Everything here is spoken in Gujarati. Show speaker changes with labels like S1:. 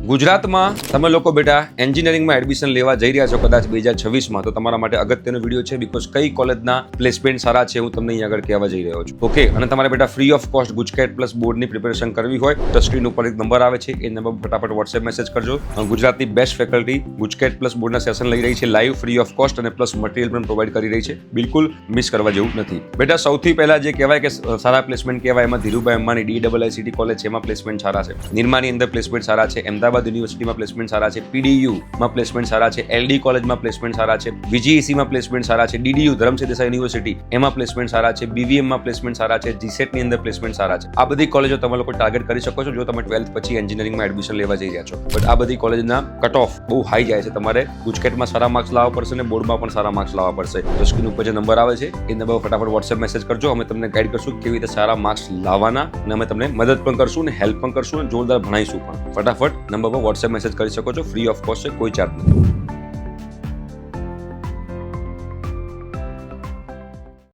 S1: ગુજરાતમાં તમે લોકો બેટા એન્જિનિયરિંગમાં એડમિશન લેવા જઈ રહ્યા છો કદાચ 2026માં, તો તમારા માટે અગત્યનો વિડીયો છે. બીકોઝ કઈ કોલેજના પ્લેસમેન્ટ સારા છે હું તમને અહીં આગળ કહેવા જઈ રહ્યો છું. ઓકે, અને તમારે બેટા free of cost GUJCET plus બોર્ડની પ્રિપેરેશન કરવી હોય તો સ્ક્રીન ઉપર એક નંબર આવે છે, એ નંબર ફટાફટ વોટ્સએપ મેસેજ કરજો. ગુજરાતની બેસ્ટ ફેકલ્ટી ગુજકેટ પ્લસ બોર્ડના સેશન લઈ રહી છે લાઈવ, ફ્રી ઓફ કોસ્ટ, અને પ્લસ મટીરિયલ પણ પ્રોવાઈડ કરી રહી છે. બિલકુલ મિસ કરવા જેવું નથી બેટા. સૌથી પહેલા જે કહેવાય કે સારા પ્લેસમેન્ટ કહેવાય, એમાં ધીરુભાઈ અંબાણી DIICT કોલેજ છે, એમાં પ્લેસમેન્ટ સારા છે. નિરમાની અંદર પ્લેસમેન્ટ સારા છે. અમદાવાદ યુનિવર્સિટીમાં પ્લેસમેન્ટ સારા છે. PDU માં પ્લેસમેન્ટ સારા છે. LD કોલેજમાં પ્લેસમેન્ટ સારા છે. VGEC માં પ્લેસમેન્ટ સારા છે. DDU ધરમસિંહ દેસાઈ યુનિવર્સિટી એમાં પ્લેસમેન્ટ સારા છે. BVM માં પ્લેસમેન્ટ સારા છે. GSET ની અંદર પ્લેસમેન્ટ સારા છે. આ બધી કોલેજો તમે લોકો ટાર્ગેટ કરી શકો છો જો તમે 12th પછી એન્જિનિયરિંગમાં એડમિશન લેવા જઈ રહ્યા છો. બટ આ બધી કોલેજના કટ ઓફ બહુ હાઈ જાય છે. તમારે ગુજકેટમાં સારા માર્ક્સ લાવવા પડશે અને બોર્ડમાં પણ સારા માર્ક્સ લાવવા પડશે. તો સ્ક્રીન ઉપર જે નંબર આવે છે એ નંબર ફટાફટ વોટ્સએપ મેસેજ કરજો. અમે તમને ગાઈડ કરશું કેવી રીતે સારા માર્ક્સ લાવવાના, અને અમે તમને મદદ પણ કરશું અને હેલ્પ પણ કરશું અને જોરદાર ભણાઈશું પણ. ફટાફટ નંબર પર વોટ્સએપ મેસેજ કરી શકો છો. ફ્રી ઓફ કોસ્ટ છે, કોઈ ચાર્જ નથી.